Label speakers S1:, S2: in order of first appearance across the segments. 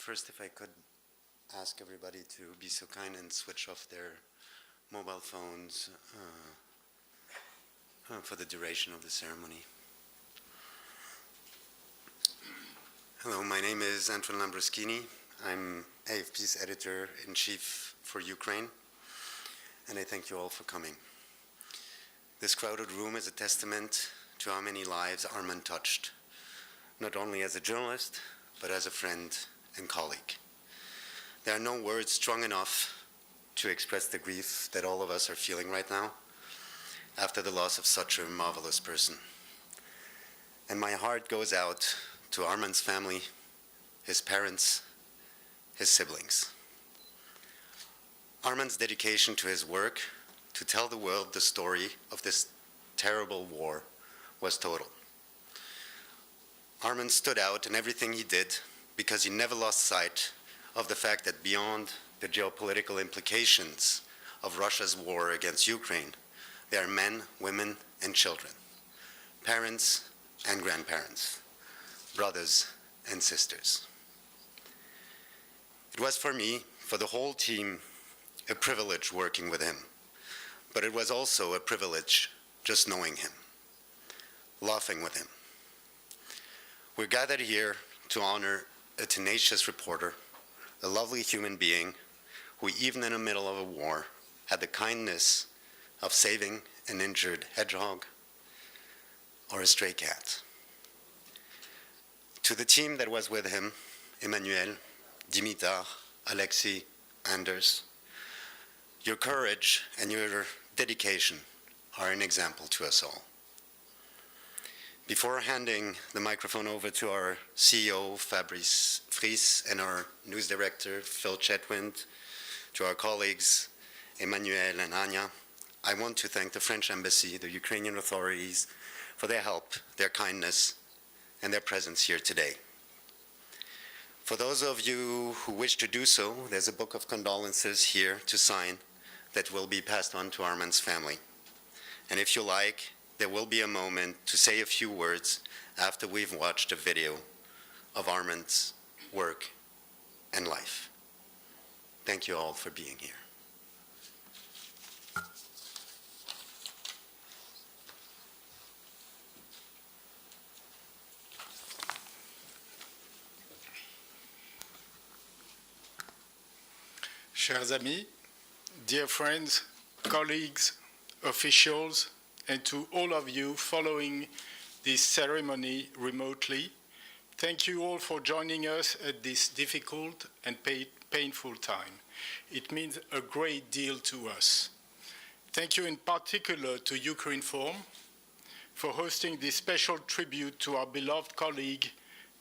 S1: First, if I could ask everybody to be so kind and switch off their mobile phones for the duration of the ceremony. Hello, my name is Antoine Lambroschini. I'm AFP's editor-in-chief for Ukraine, and I thank you all for coming. This crowded room is a testament to how many lives Arman touched, not only as a journalist, but as a friend and colleague. There are no words strong enough to express the grief that all of us are feeling right now after the loss of such a marvelous person. And my heart goes out to Arman's family, his parents, his siblings. Arman's dedication to his work to tell the world the story of this terrible war was total. Arman stood out in everything he did because he never lost sight of the fact that beyond the geopolitical implications of Russia's war against Ukraine, there are men, women, and children, parents and grandparents, brothers and sisters. It was for me, for the whole team, a privilege working with him, but it was also a privilege just knowing him, laughing with him. We're gathered here to honor a tenacious reporter, a lovely human being who, even in the middle of a war, had the kindness of saving an injured hedgehog or a stray cat. To the team that was with him, Emmanuel, Dimitar, Alexei, Anders, your courage and your dedication are an example to us all. Before handing the microphone over to our CEO, Fabrice Fries, and our news director, Phil Chetwynd, to our colleagues, Emmanuel and Anya, I want to thank the French Embassy, the Ukrainian authorities, for their help, their kindness, and their presence here today. For those of you who wish to do so, there's a book of condolences here to sign that will be passed on to Arman's family. And if you like, there will be a moment to say a few words after we've watched a video of Arman's work and life. Thank you all for being here.
S2: Chers amis, dear friends, colleagues, officials, and to all of you following this ceremony remotely, thank you all for joining us at this difficult and painful time. It means a great deal to us. Thank you in particular to Ukrinform for hosting this special tribute to our beloved colleague,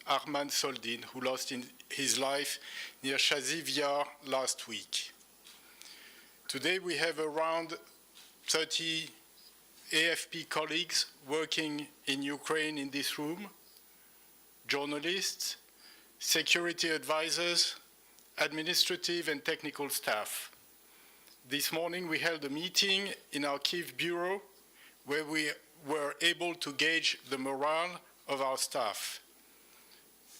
S2: Arman Soldin, who lost his life near Sarajevo last week. Today we have around 30 AFP colleagues working in Ukraine in this room, journalists, security advisors, administrative and technical staff. This morning we held a meeting in our Kiev bureau where we were able to gauge the morale of our staff.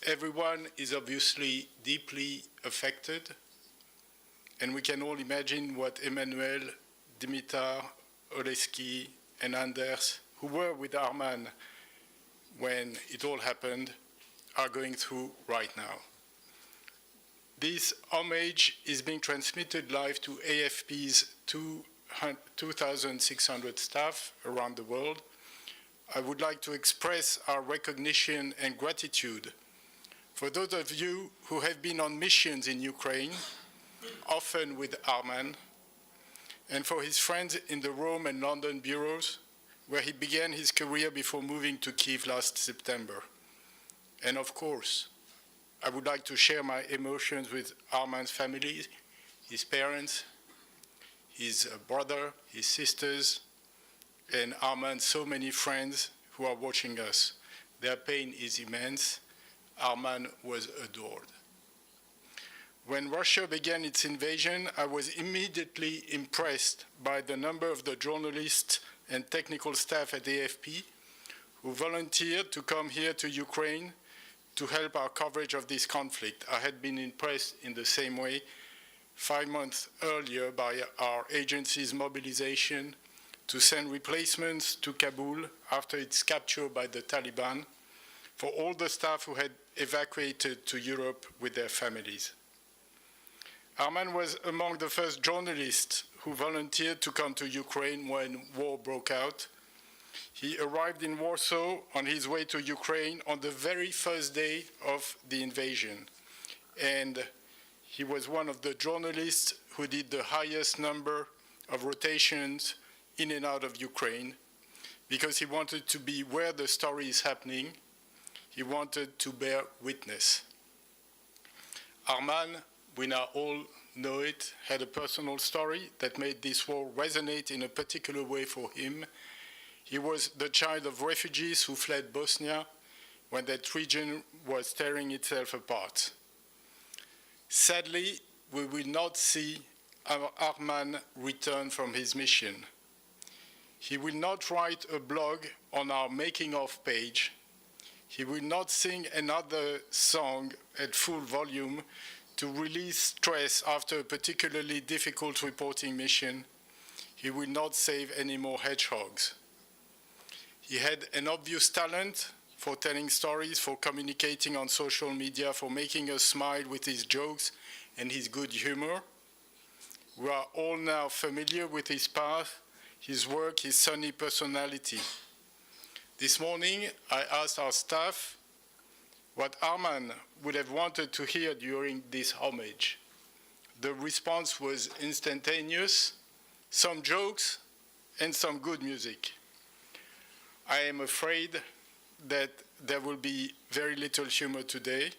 S2: Everyone is obviously deeply affected, and we can all imagine what Emmanuel, Dimitar, Oleski, and Anders, who were with Arman when it all happened, are going through right now. This homage is being transmitted live to AFP's 2,600 staff around the world. I would like to express our recognition and gratitude for those of you who have been on missions in Ukraine, often with Arman, and for his friends in the Rome and London bureaus, where he began his career before moving to Kiev last September. And of course, I would like to share my emotions with Arman's family, his parents, his brother, his sisters, and Arman's so many friends who are watching us. Their pain is immense. Arman was adored. When Russia began its invasion, I was immediately impressed by the number of the journalists and technical staff at AFP who volunteered to come here to Ukraine to help our coverage of this conflict. I had been impressed in the same way 5 months earlier by our agency's mobilization to send replacements to Kabul after its capture by the Taliban for all the staff who had evacuated to Europe with their families. Arman was among the first journalists who volunteered to come to Ukraine when war broke out. He arrived in Warsaw on his way to Ukraine on the very first day of the invasion. And he was one of the journalists who did the highest number of rotations in and out of Ukraine because he wanted to be where the story is happening. He wanted to bear witness. Arman, we now all know it, had a personal story that made this war resonate in a particular way for him. He was the child of refugees who fled Bosnia when that region was tearing itself apart. Sadly, we will not see Arman return from his mission. He will not write a blog on our making of page. He will not sing another song at full volume to release stress after a particularly difficult reporting mission. He will not save any more hedgehogs. He had an obvious talent for telling stories, for communicating on social media, for making us smile with his jokes and his good humor. We are all now familiar with his path, his work, his sunny personality. This morning, I asked our staff what Arman would have wanted to hear during this homage. The response was instantaneous, some jokes and some good music. I am afraid that there will be very little humor today,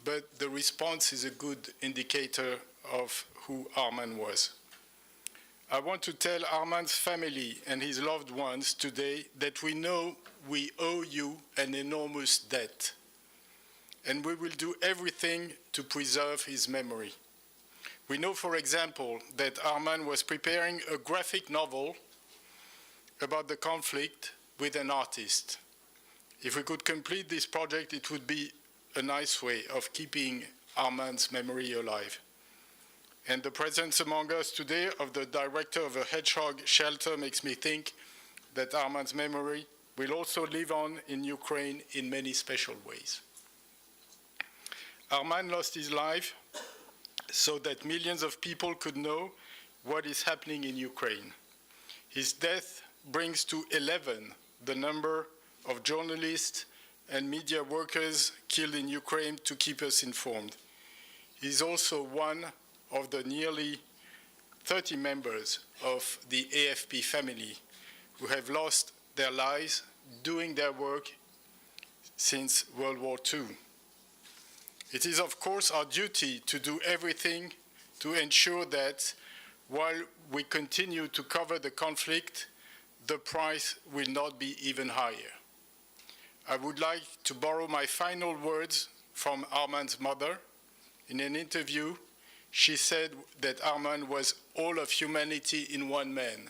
S2: but the response is a good indicator of who Arman was. I want to tell Arman's family and his loved ones today that we know we owe you an enormous debt, and we will do everything to preserve his memory. We know, for example, that Arman was preparing a graphic novel about the conflict with an artist. If we could complete this project, it would be a nice way of keeping Arman's memory alive. And the presence among us today of the director of a hedgehog shelter makes me think that Arman's memory will also live on in Ukraine in many special ways. Arman lost his life so that millions of people could know what is happening in Ukraine. His death brings to 11 the number of journalists and media workers killed in Ukraine to keep us informed. He is also one of the nearly 30 members of the AFP family who have lost their lives doing their work since World War II. It is, of course, our duty to do everything to ensure that while we continue to cover the conflict, the price will not be even higher. I would like to borrow my final words from Arman's mother. In an interview, she said that Arman was all of humanity in one man,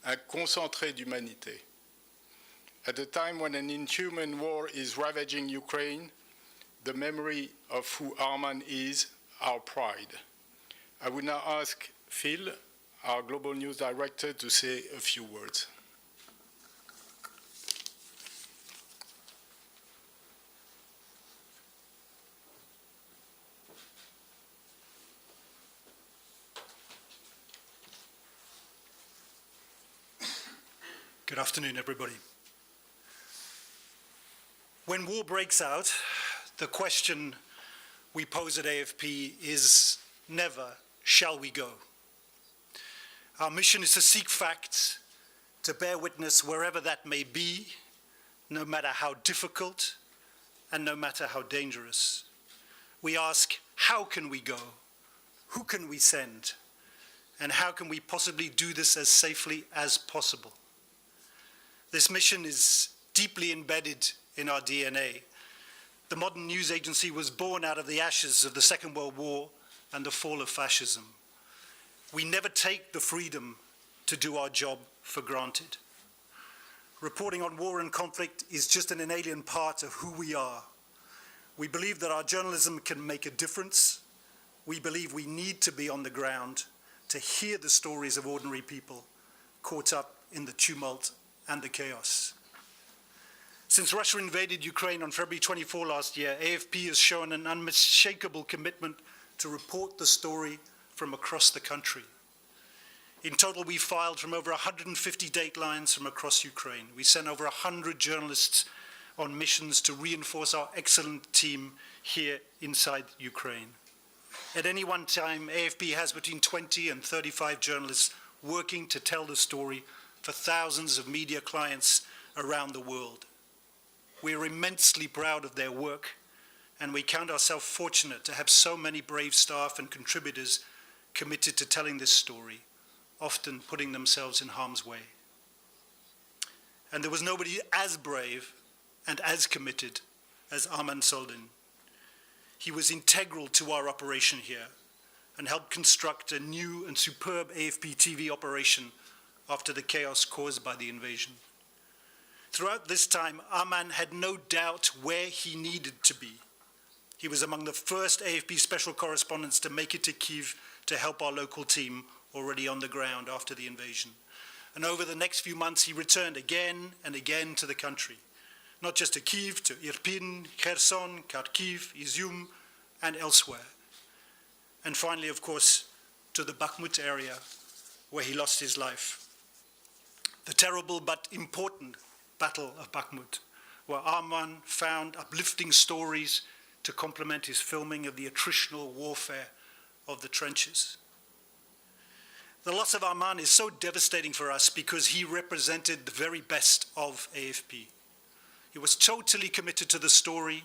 S2: un concentré d'humanité. At a time when an inhuman war is ravaging Ukraine, the memory of who Arman is our pride. I would now ask Phil, our Global News Director, to say a few words.
S3: Good afternoon, everybody. When war breaks out, the question we pose at AFP is never, shall we go? Our mission is to seek facts, to bear witness wherever that may be, no matter how difficult and no matter how dangerous. We ask, how can we go? Who can we send? And how can we possibly do this as safely as possible? This mission is deeply embedded in our DNA. The modern news agency was born out of the ashes of the Second World War and the fall of fascism. We never take the freedom to do our job for granted. Reporting on war and conflict is just an inalien part of who we are. We believe that our journalism can make a difference. We believe we need to be on the ground to hear the stories of ordinary people caught up in the tumult and the chaos. Since Russia invaded Ukraine on February 24 last year, AFP has shown an unmistakable commitment to report the story from across the country. In total, we filed from over 150 datelines from across Ukraine. We sent over 100 journalists on missions to reinforce our excellent team here inside Ukraine. At any one time, AFP has between 20 and 35 journalists working to tell the story for thousands of media clients around the world. We are immensely proud of their work, and we count ourselves fortunate to have so many brave staff and contributors committed to telling this story, often putting themselves in harm's way. And there was nobody as brave and as committed as Arman Soldin. He was integral to our operation here and helped construct a new and superb AFP TV operation after the chaos caused by the invasion. Throughout this time, Arman had no doubt where he needed to be. He was among the first AFP special correspondents to make it to Kiev to help our local team already on the ground after the invasion. And over the next few months, he returned again and again to the country, not just to Kiev, to Irpin, Kherson, Kharkiv, Izium, and elsewhere. And finally, of course, to the Bakhmut area, where he lost his life. The terrible but important Battle of Bakhmut, where Arman found uplifting stories to complement his filming of the attritional warfare of the trenches. The loss of Arman is so devastating for us because he represented the very best of AFP. He was totally committed to the story,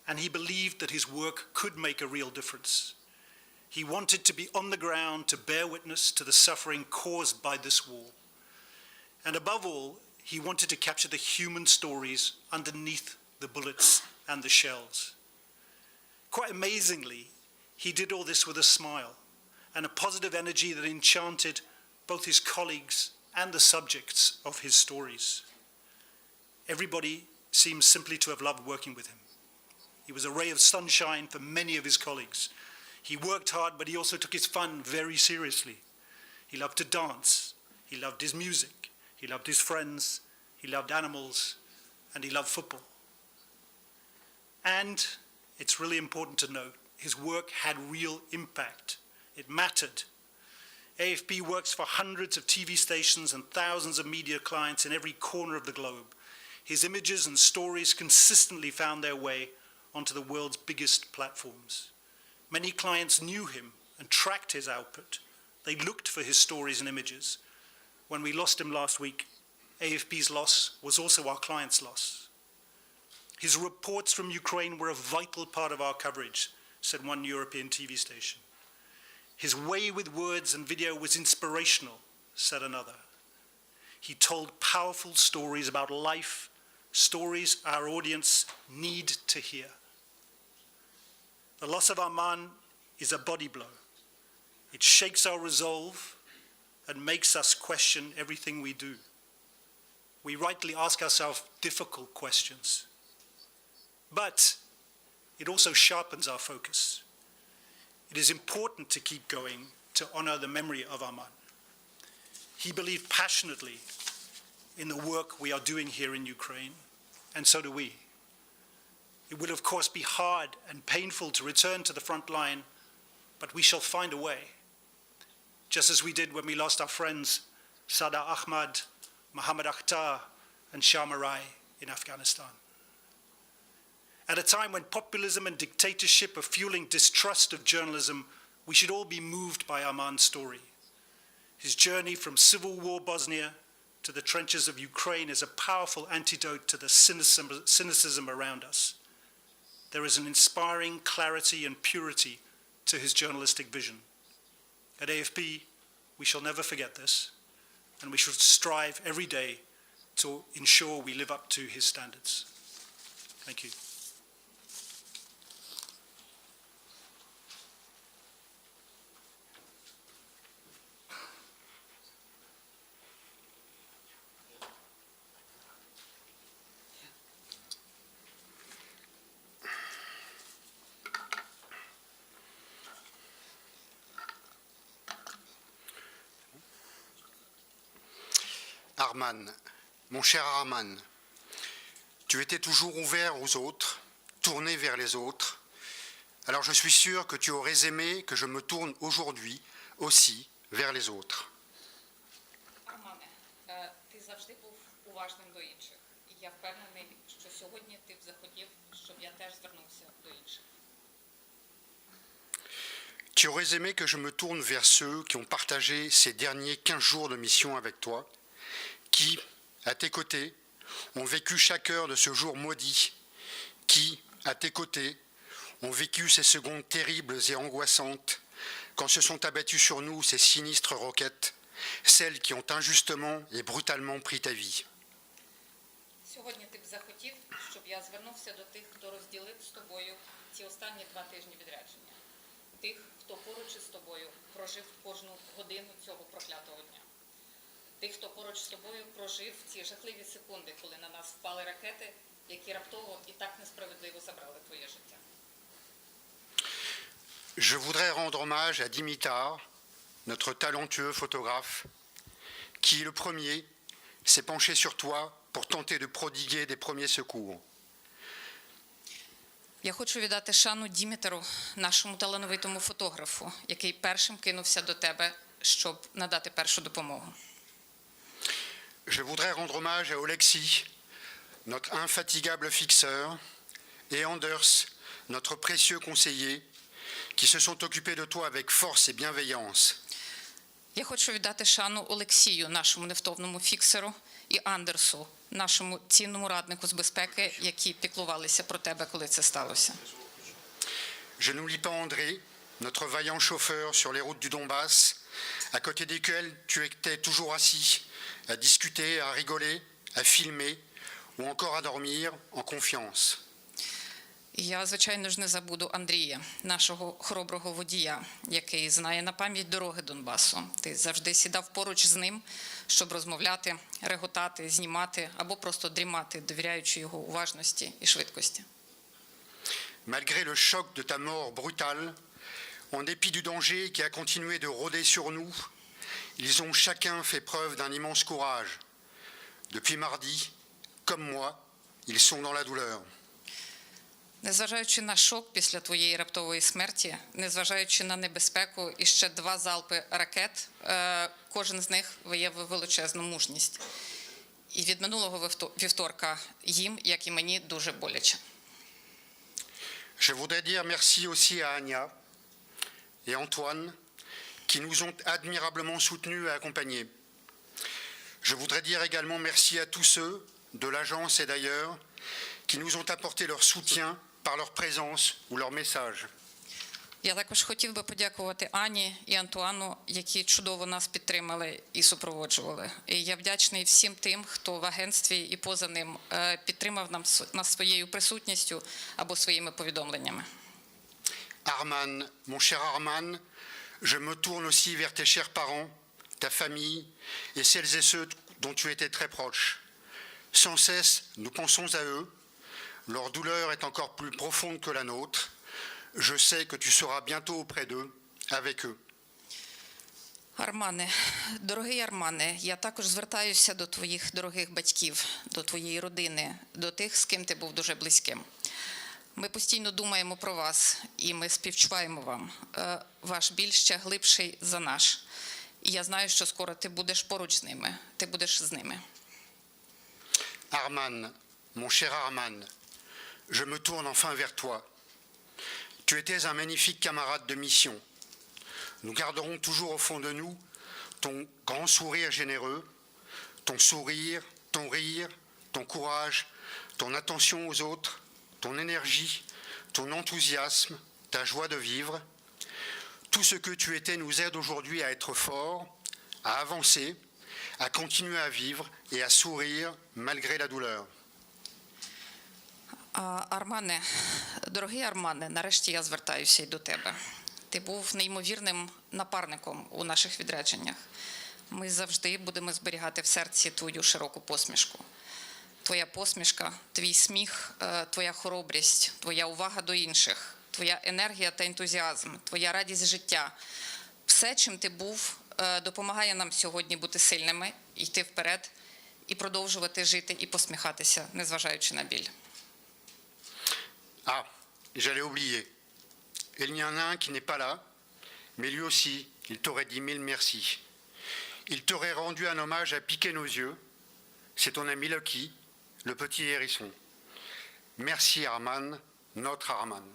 S3: and he believed that his work could make a real difference. He wanted to be on the ground to bear witness to the suffering caused by this war. And above all, he wanted to capture the human stories underneath the bullets and the shells. Quite amazingly, he did all this with a smile and a positive energy that enchanted both his colleagues and the subjects of his stories. Everybody seems simply to have loved working with him. He was a ray of sunshine for many of his colleagues. He worked hard, but he also took his fun very seriously. He loved to dance. He loved his music. He loved his friends. He loved animals. And he loved football. And it's really important to note, his work had real impact. It mattered. AFP works for hundreds of TV stations and thousands of media clients in every corner of the globe. His images and stories consistently found their way onto the world's biggest platforms. Many clients knew him and tracked his output. They looked for his stories and images. When we lost him last week, AFP's loss was also our client's loss. His reports from Ukraine were a vital part of our coverage, said one European TV station. His way with words and video was inspirational, said another. He told powerful stories about life, stories our audience need to hear. The loss of Arman is a body blow. It shakes our resolve and makes us question everything we do. We rightly ask ourselves difficult questions. But it also sharpens our focus. It is important to keep going to honor the memory of Arman. He believed passionately in the work we are doing here in Ukraine, and so do we. It will, of course, be hard and painful to return to the front line, but we shall find a way, just as we did when we lost our friends Sada Ahmad, Mohammed Akhtar, and Shah Marai in Afghanistan. At a time when populism and dictatorship are fueling distrust of journalism, we should all be moved by Arman's story. His journey from civil war Bosnia to the trenches of Ukraine is a powerful antidote to the cynicism around us. There is an inspiring clarity and purity to his journalistic vision. At AFP, we shall never forget this, and we should strive every day to ensure we live up to his standards. Thank you.
S4: Arman, mon cher Arman, tu étais toujours ouvert aux autres, tourné vers les autres. Alors je suis sûr que tu aurais aimé que je me tourne aujourd'hui aussi vers les autres.
S5: Армане, ти завжди був уважним до інших. І я впевнений, що сьогодні ти б захотів, щоб я теж звернувся до інших.
S4: Tu aurais aimé que je me tourne vers ceux qui ont partagé ces derniers 15 jours de mission avec toi, qui, à tes côtés, ont vécu chaque heure de ce jour maudit, qui, à tes côtés, ont vécu ces secondes terribles et angoissantes, quand se sont abattues sur nous ces sinistres roquettes, celles qui ont injustement et brutalement pris ta vie.
S5: Сьогодні ти б захотів, щоб я звернувся до тих, хто розділив з тобою ці останні 2 тижні відрядження. Тих, хто поруч із тобою прожив кожну годину цього проклятого дня. Тих, хто поруч з тобою прожив ці жахливі секунди, коли на нас впали ракети, які раптово і так несправедливо забрали твоє життя.
S4: Je voudrais rendre hommage à Dimitar, notre talentueux photographe, qui, le premier, s'est penché sur toi pour tenter de prodiguer des premiers secours.
S5: Я хочу віддати шану Дімітеру, нашому талановитому фотографу, який першим кинувся до тебе, щоб надати першу допомогу.
S4: Je voudrais rendre hommage à Oleksiy, notre infatigable fixeur, et Anders, notre précieux conseiller, qui se sont occupés de toi avec force et bienveillance.
S5: Я хочу віддати шану Олексію, нашому невтомному фіксеру, і Андерсу, нашому цінному раднику з безпеки, які піклувалися про тебе, коли це сталося.
S4: Je n'oublie pas André, notre vaillant chauffeur sur les routes du Donbass, à côté desquels tu étais toujours assis, à discuter, à rigoler, à filmer, ou encore à dormir en confiance.
S5: І я, звичайно ж, не забуду Андрія, нашого хороброго водія, який знає на пам'ять дороги Донбасу. Ти завжди сідав поруч з ним, щоб розмовляти, реготати, знімати або просто дрімати, довіряючи його уважності і швидкості.
S4: Malgré le choc de ta mort brutale, en dépit du danger qui a continué de rôder sur nous, ils ont chacun fait preuve d'un immense courage. Depuis mardi, comme moi, ils sont dans la douleur.
S5: Незважаючи на шок після твоєї раптової смерті, незважаючи на небезпеку і ще 2 залпи ракет, кожен з них виявив величезну мужність. І від минулого вівторка їм, як і мені, дуже боляче.
S4: Je voudrais dire merci aussi à Anya et Antoine qui nous ont admirablement soutenus et accompagnés. Je voudrais dire également merci à tous ceux de l'agence et d'ailleurs qui nous ont apporté leur soutien par leur présence ou leur message.
S5: Я також хотів би подякувати Ані і Антуану, які чудово нас підтримали і супроводжували. І я вдячний всім тим, хто в агентстві і поза ним підтримав нас своєю присутністю або своїми повідомленнями.
S4: Arman, mon cher Arman, je me tourne aussi vers tes chers parents, ta famille et celles et ceux dont tu étais très proche. Sans cesse, nous pensons à eux. Leur douleur est encore plus profonde que la nôtre. Je sais que tu seras bientôt auprès d'eux, avec eux.
S5: Армане, дорогий Армане, я також звертаюся до твоїх дорогих батьків, до твоєї родини, до тих, з ким ти був дуже близьким. Ми постійно думаємо про вас, і ми співчуваємо вам. Ваш біль ще глибший за наш. І я знаю, що скоро ти будеш поруч з ними, ти будеш з ними.
S4: Arman, mon cher Arman, je me tourne enfin vers toi. Tu étais un magnifique camarade de mission. Nous garderons toujours au fond de nous ton grand sourire généreux, ton sourire, ton rire, ton courage, ton attention aux autres, ton énergie, ton enthousiasme, ta joie de vivre. Tout ce que tu étais nous aide aujourd'hui à être forts, à avancer, à continuer à vivre et à sourire malgré la douleur.
S5: Армане, дорогий Армане, нарешті я звертаюся й до тебе. Ти був неймовірним напарником у наших відрядженнях. Ми завжди будемо зберігати в серці твою широку посмішку. Твоя посмішка, твій сміх, твоя хоробрість, твоя увага до інших, твоя енергія та ентузіазм, твоя радість життя. Все, чим ти був, допомагає нам сьогодні бути сильними, йти вперед і продовжувати жити і посміхатися, незважаючи на біль.
S4: Ah, j'allais oublier. Il y en a un qui n'est pas là, mais lui aussi, il t'aurait dit mille merci. Il t'aurait rendu un hommage à piquer nos yeux. C'est ton ami Lucky, le petit hérisson. Merci Arman, notre Arman.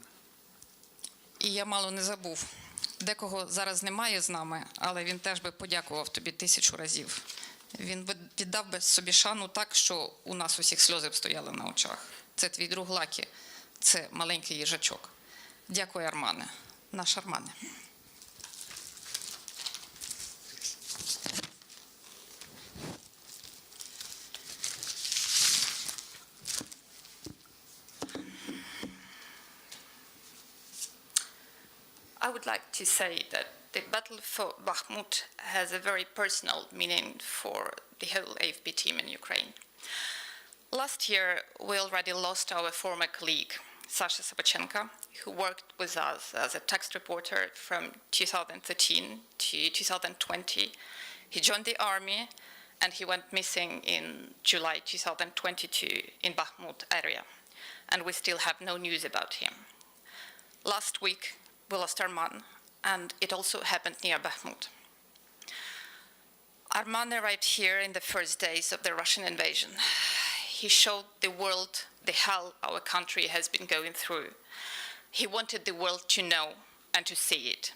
S5: І я мало не забув. Декого зараз немає з нами, але він теж би подякував тобі 1000 разів. Він би віддав би собі шану так, що у нас усіх сльози б стояли на очах. Це твій друг Лакі, це маленький їжачок. Дякую, Армане. Наш Армане.
S6: I would like to say that the battle for Bakhmut has a very personal meaning for the whole AFP team in Ukraine. Last year, we already lost our former colleague, Sasha Sabachenko, who worked with us as a text reporter from 2013 to 2020. He joined the army and he went missing in July 2022 in Bakhmut area, and we still have no news about him. Last week, we lost Arman, and it also happened near Bakhmut. Arman arrived here in the first days of the Russian invasion. He showed the world the hell our country has been going through. He wanted the world to know and to see it.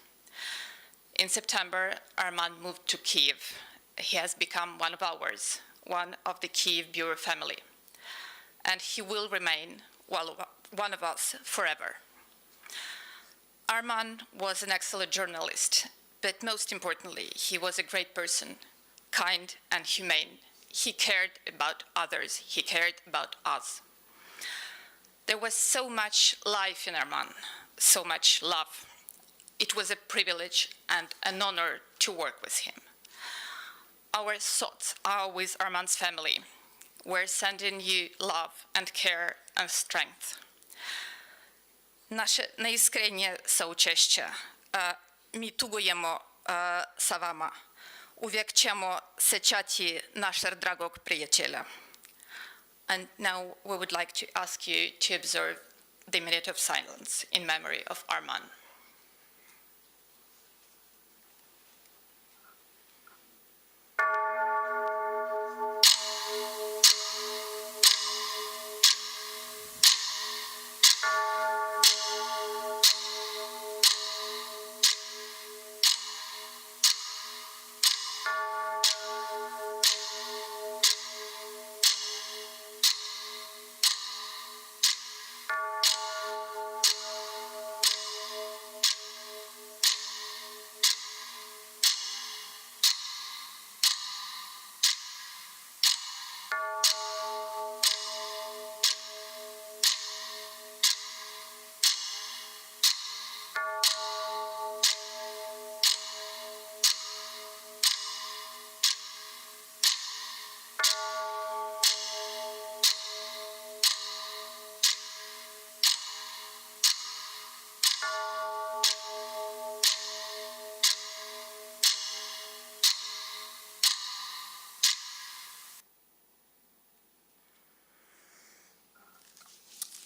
S6: In September, Arman moved to Kiev. He has become one of ours, one of the Kiev Bureau family. And he will remain one of us forever. Arman was an excellent journalist, but most importantly, he was a great person, kind and humane. He cared about others. He cared about us. There was so much life in Arman, so much love. It was a privilege and an honor to work with him. Our thoughts are with Arman's family. We're sending you love and care and strength. Nasze najiskrenie soучастя. Мітугуємо з вами. Увекчемо сечаті наших драгок приятеля. And now we would like to ask you to observe the minute of silence in memory of Arman.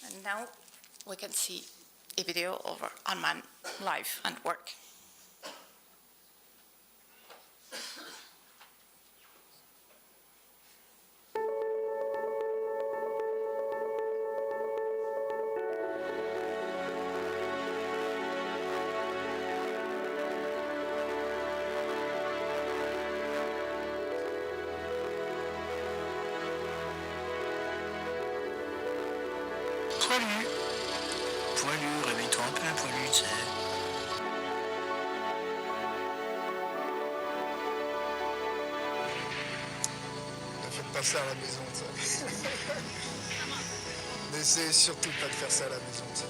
S6: And now we can see a video of Arman's life and work.
S7: Poilu. Poilu, réveille-toi un peu, poilu, tu sais.
S2: Ne faites pas ça à la maison, ça. N'essayez surtout pas de faire ça à la maison, ça.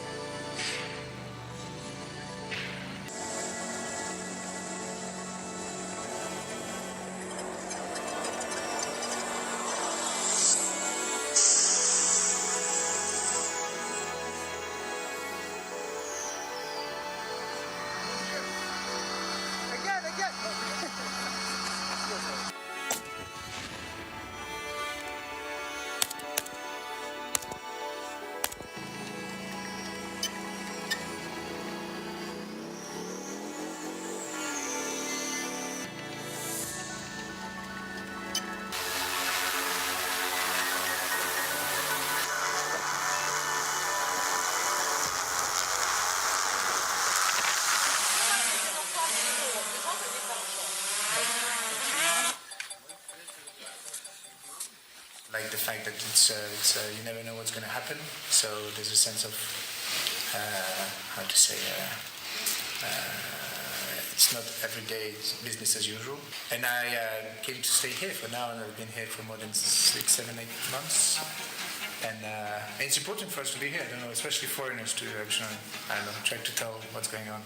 S7: fact that it's you never know what's going to happen. So there's a sense of it's not every day, it's business as usual. And I came to stay here for now, and I've been here for more than 6, 7, 8 months. And it's important for us to be here, I don't know, especially foreigners to actually, I don't know, try to tell what's going on.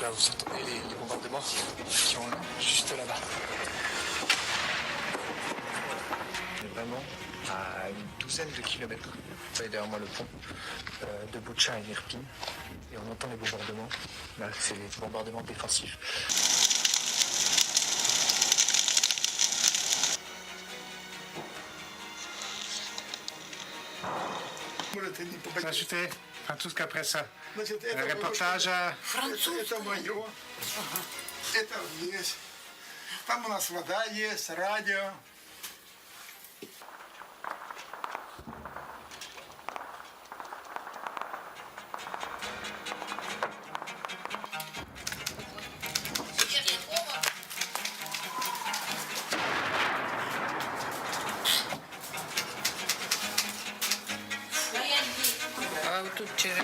S7: Là, vous entendez les bombardements qui ont juste là-bas. On est vraiment à une douzaine de kilomètres. Vous voyez derrière moi le pont de Boutcha et Irpin. Et on entend les bombardements. Là, c'est les bombardements défensifs. Ajouter французская пресса. Репортаж.
S8: Это мое. Это здесь. Там у нас вода есть, радио.
S9: А вот тут через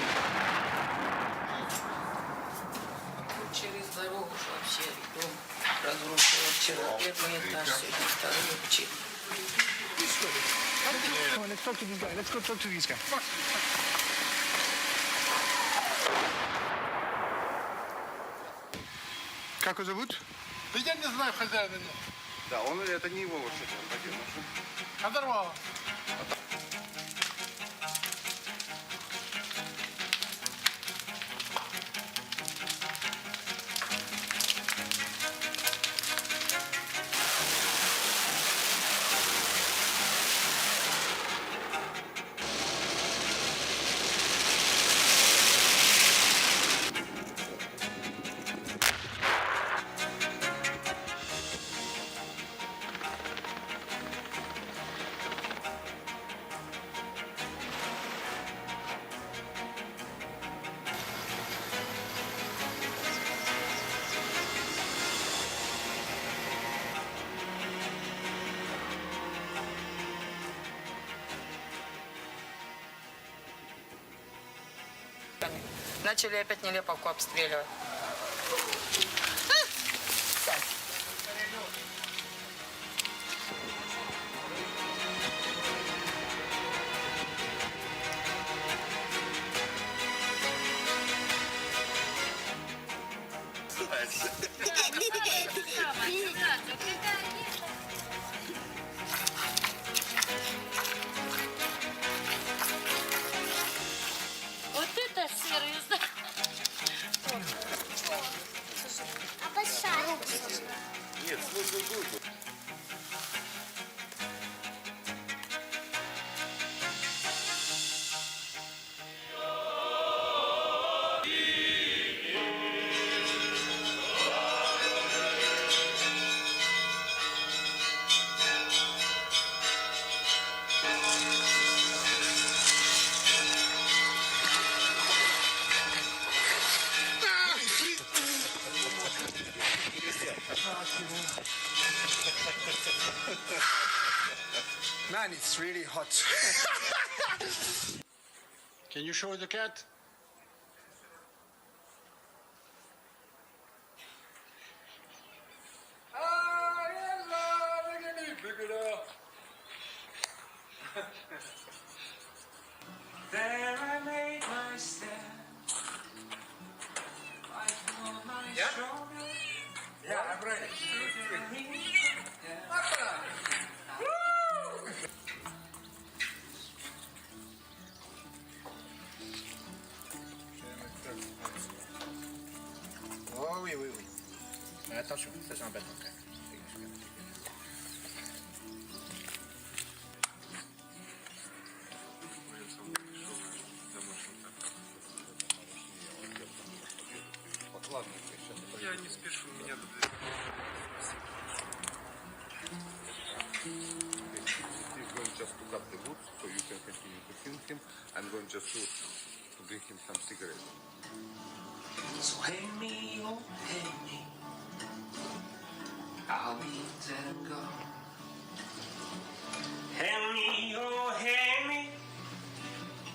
S9: дорогу, что вообще дом разрушил вчера. Первый этаж, сегодня второй вообще.
S7: Come on, let's talk to this guy. Let's go talk to this guy. Как его зовут?
S8: Да я не знаю хозяина.
S10: Да, он это не его лошадь, он такие
S8: Оторвало.
S9: Начали опять Нелеповку обстреливать.
S11: Вот это сервис. Обожаю.
S10: Нет, смысл будет.
S8: Man, it's really hot. Can you show the cat?
S12: There I made my stand. On my shoulder.
S8: Yeah, I'm ready.
S7: Oh oui, oui, oui. Mais attention, ça c'est un bâton quand même.
S10: Я не спешу, меня тут... He's going just to cut the wood, so you can continue to film him. I'm going just to bring him some cigarettes.
S12: So hang me, oh hang me, I'll be dead and gone. Hang me, oh hang me,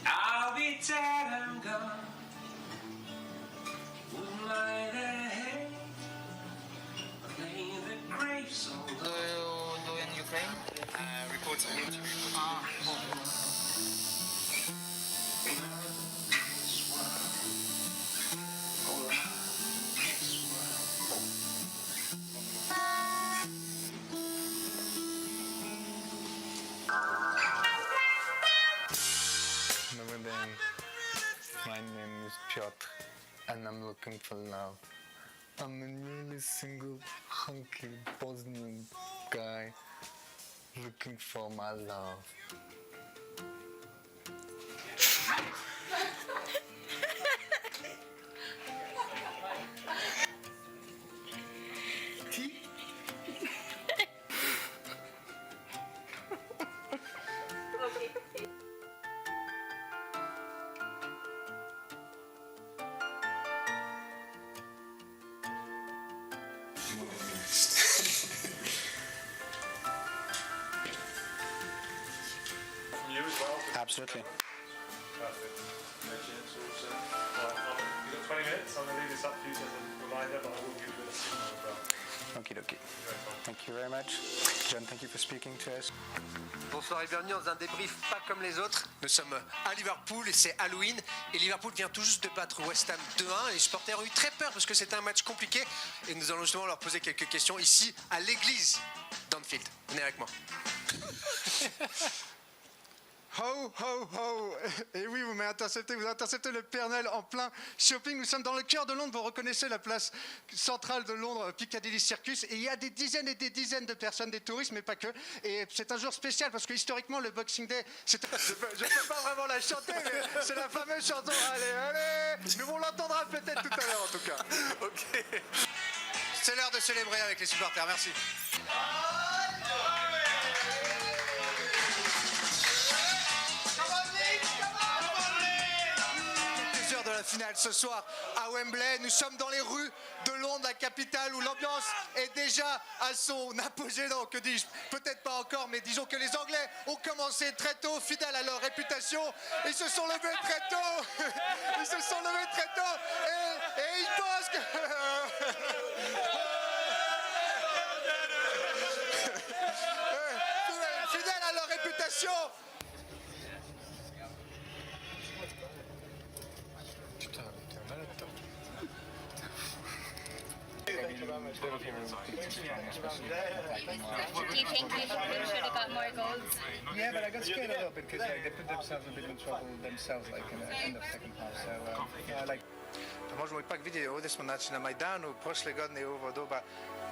S12: I'll be dead and gone. Moonlight ahead, lay the graves on the...
S9: Do you do in Ukraine?
S4: Reports on YouTube.
S13: Добрий день. My name is Piotr and I'm looking for love. I'm a newly single, hunky Bosnian guy looking for my love.
S7: Absolutely.
S12: Perfect. You've got 20 minutes. I'm going to leave this up to you as a reminder, but I will give you a signal as well.
S7: Okie dokie. Thank you very much. John, thank you for speaking to us.
S14: Bonsoir et bienvenue dans un débrief pas comme les autres. Nous sommes à Liverpool et c'est Halloween. Et Liverpool vient tout juste de battre West Ham 2-1. Les supporters ont eu très peur parce que c'était un match compliqué. Et nous allons justement leur poser quelques questions ici à l'église d'Anfield. Venez avec moi.
S2: Ho, ho, ho. Et oui, vous interceptez le Père Noël en plein shopping. Nous sommes dans le cœur de Londres. Vous reconnaissez la place centrale de Londres, Piccadilly Circus. Et il y a des dizaines et des dizaines de personnes, des touristes, mais pas que. Et c'est un jour spécial parce que historiquement, le Boxing Day, je peux pas vraiment la chanter, mais c'est la fameuse chanson. Allez, allez. Mais on l'entendra peut-être tout à l'heure, en tout cas.
S14: Ok. C'est l'heure de célébrer avec les supporters. Merci. De la finale ce soir à Wembley. Nous sommes dans les rues de Londres, la capitale, où l'ambiance est déjà à son apogée. Non, que dis-je, peut-être pas encore, mais disons que les Anglais ont commencé très tôt, fidèles à leur réputation. Ils se sont levés très tôt. Ils se sont levés très tôt et ils pensent que... Fidèles à leur réputation.
S11: Do you think we should have got more goals?
S7: Yeah, but I got scared a little bit because they put themselves a bit in trouble themselves, like in the end of second half. So yeah, like. Možemo ipak vidjeti, ovdje smo znači na Majdanu, prošle godine u ovo doba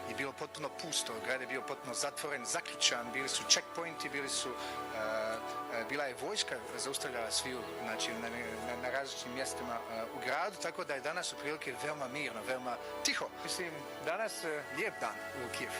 S7: je bilo potpuno pusto, grad je bio potpuno zatvoren, zaključan, bili su checkpointi, bila je vojska zaustavljala sviju, znači na različitim mjestima u gradu, tako da je danas u prilike veoma mirno, veoma tiho. Mislim, danas lijep dan u Kijevu.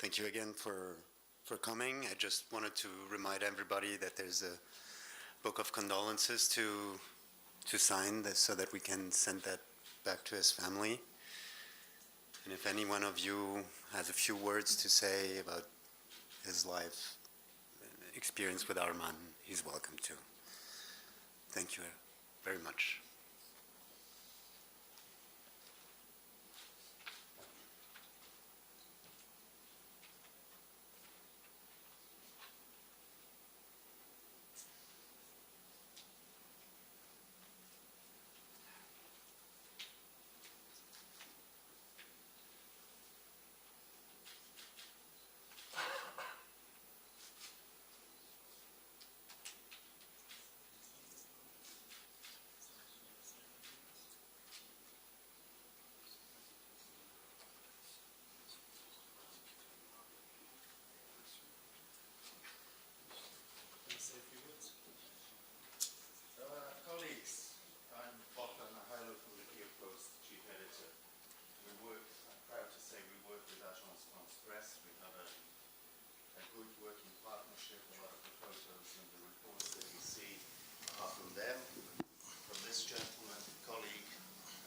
S1: thank you again for coming. I just wanted to remind everybody that there's a book of condolences to sign so that we can send that back to his family. And if any one of you has a few words to say about his life experience with Arman, he's welcome to. Thank you very much.
S15: Colleagues, I'm from the Kiev Post, Chief Editor. I'm proud to say we work with Agence, Presse. We have a good working partnership. A lot of the photos and the reports that you see are from them, from this gentleman, colleague,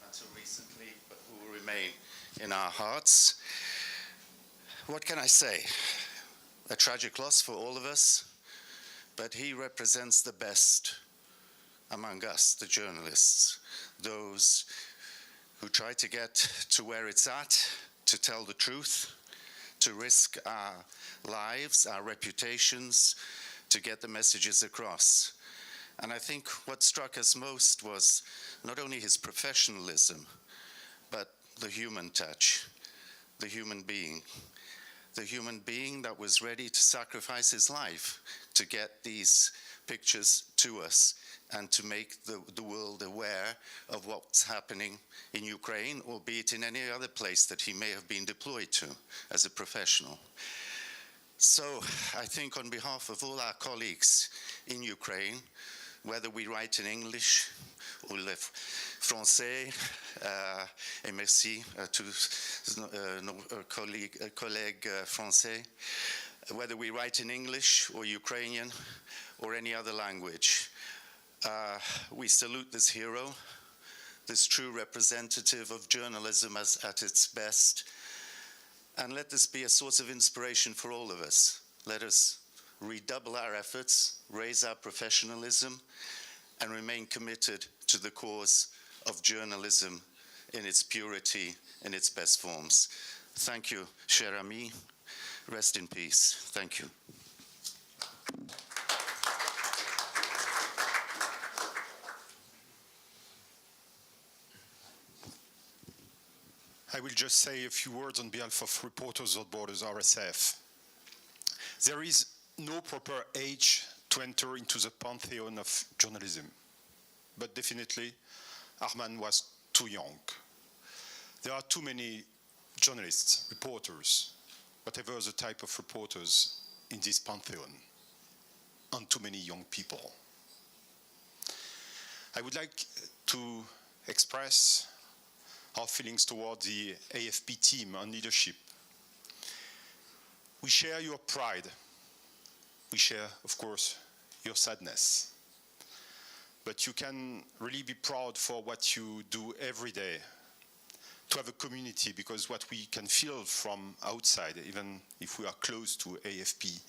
S15: until recently, but who will remain in our hearts. What can I say? A tragic loss for all of us, but he represents the best among us, the journalists, those who try to get to where it's at, to tell the truth, to risk our lives, our reputations, to get the messages across. And I think what struck us most was not only his professionalism, but the human touch, the human being that was ready to sacrifice his life to get these pictures to us and to make the world aware of what's happening in Ukraine, or be it in any other place that he may have been deployed to as a professional. So I think on behalf of all our colleagues in Ukraine, whether we write in English ou le français, et merci à tous nos collègues français, whether we write in English or Ukrainian or any other language, we salute this hero, this true representative of journalism at its best, and let this be a source of inspiration for all of us. Let us redouble our efforts, raise our professionalism, and remain committed to the cause of journalism in its purity, in its best forms. Thank you, cher ami. Rest in peace. Thank you.
S16: I will just say a few words on behalf of Reporters Without Borders, RSF. There is no proper age to enter into the pantheon of journalism, but definitely Arman was too young. There are too many journalists, reporters, whatever the type of reporters in this pantheon, and too many young people. I would like to express our feelings toward the AFP team and leadership. We share your pride. We share, of course, your sadness. But you can really be proud for what you do every day to have a community, because what we can feel from outside, even if we are close to AFP,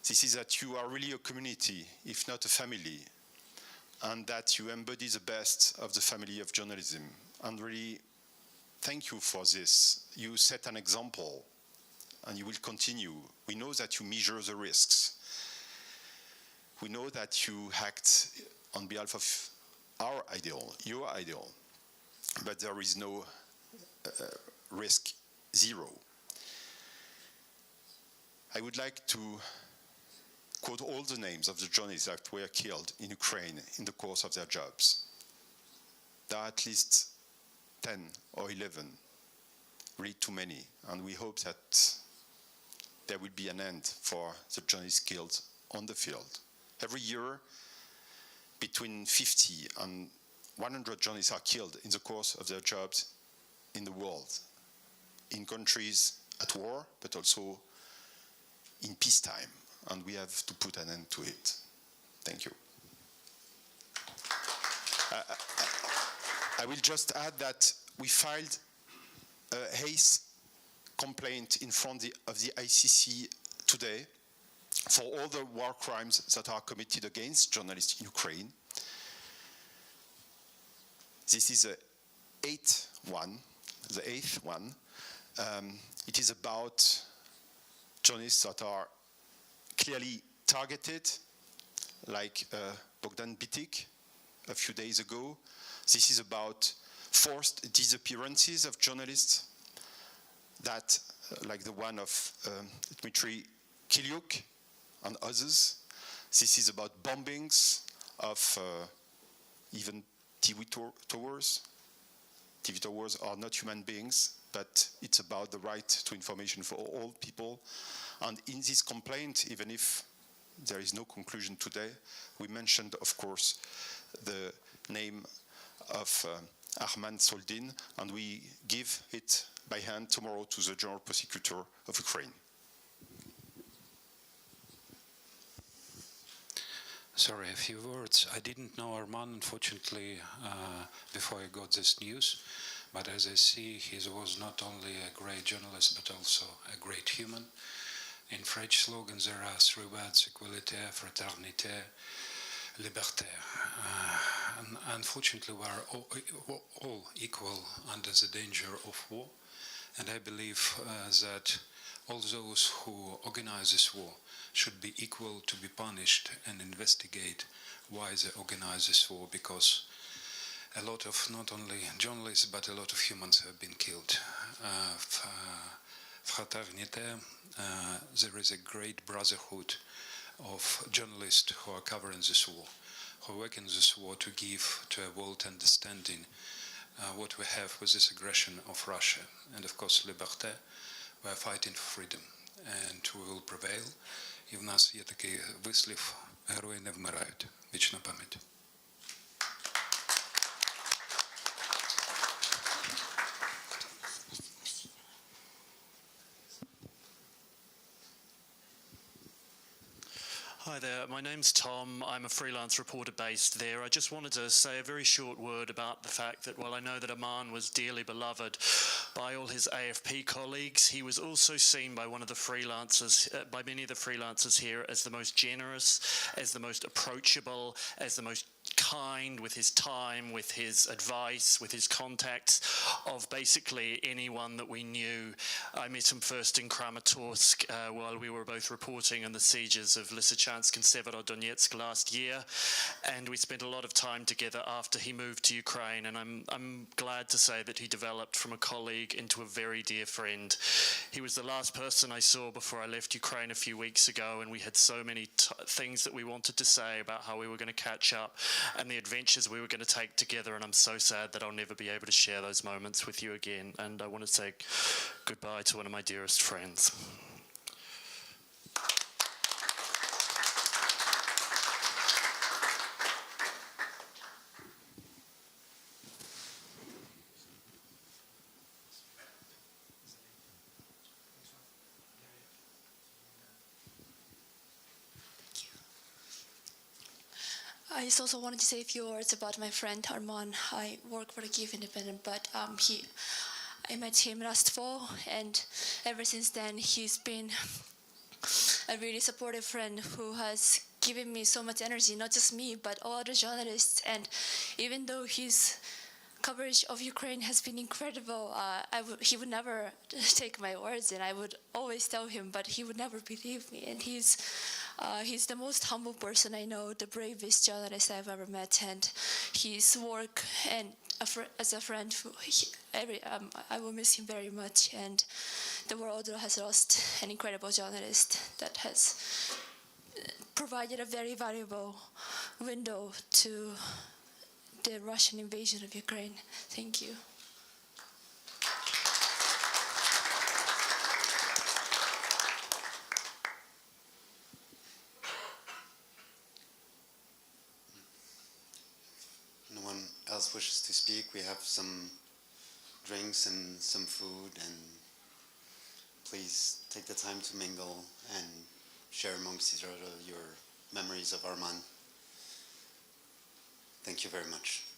S16: this is that you are really a community, if not a family, and that you embody the best of the family of journalism. And really, thank you for this. You set an example, and you will continue. We know that you measure the risks. We know that you act on behalf of our ideal, your ideal, but there is no risk zero. I would like to quote all the names of the journalists that were killed in Ukraine in the course of their jobs. There are at least 10 or 11, really too many, and we hope that there will be an end for the journalists killed on the field. Every year, between 50 and 100 journalists are killed in the course of their jobs in the world, in countries at war, but also in peacetime, and we have to put an end to it. Thank you. I will just add that we filed a hate complaint in front of the ICC today for all the war crimes that are committed against journalists in Ukraine. This is the eighth one. It is about journalists that are clearly targeted, like Bogdan Bitik a few days ago. This is about forced disappearances of journalists, that, like the one of Dmitry Kilyuk and others. This is about bombings of even TV towers. TV towers are not human beings, but it's about the right to information for all people. And in this complaint, even if there is no conclusion today, we mentioned, of course, the name of Arman Soldin, and we give it by hand tomorrow to the General Prosecutor of Ukraine.
S17: Sorry, a few words. I didn't know Arman, unfortunately, before I got this news. But as I see, he was not only a great journalist, but also a great human. In French slogans, there are three words: equalité, fraternité, liberté. Unfortunately, we are all equal under the danger of war. And I believe that all those who organize this war should be equal to be punished and investigate why they organize this war, because a lot of not only journalists but a lot of humans have been killed. Fraternité, there is a great brotherhood of journalists who are covering this war, who work in this war to give to a world understanding what we have with this aggression of Russia. And of course, liberté, we are fighting for freedom, and we will prevail. І в нас є такий вислів: герої не вмирають. Вічна пам'ять.
S18: Hi there, my name's Tom. I'm a freelance reporter based there. I just wanted to say a very short word about the fact that while I know that Arman was dearly beloved by all his AFP colleagues, he was also seen by one of the freelancers, by many of the freelancers here, as the most generous, as the most approachable, as the most kind with his time, with his advice, with his contacts of basically anyone that we knew. I met him first in Kramatorsk while we were both reporting on the sieges of Lysychansk and Severodonetsk last year, and we spent a lot of time together after he moved to Ukraine, and I'm glad to say that he developed from a colleague into a very dear friend. He was the last person I saw before I left Ukraine a few weeks ago, and we had so many things that we wanted to say about how we were going to catch up and the adventures we were going to take together, and I'm so sad that I'll never be able to share those moments with you again. And I want to say goodbye to one of my dearest friends.
S11: I just also wanted to say a few words about my friend Arman. I work for the Kiev Independent, but I met him last fall, and ever since then he's been a really supportive friend who has given me so much energy, not just me, but all other journalists. And even though his coverage of Ukraine has been incredible, he would never take my words, and I would always tell him, but he would never believe me. And he's the most humble person I know, the bravest journalist I've ever met, and his work and as a friend, I will miss him very much. And the world has lost an incredible journalist that has provided a very valuable window to the Russian invasion of Ukraine. Thank you.
S1: No one else wishes to speak. We have some drinks and some food and please take the time to mingle and share amongst each other your memories of Arman. Thank you very much.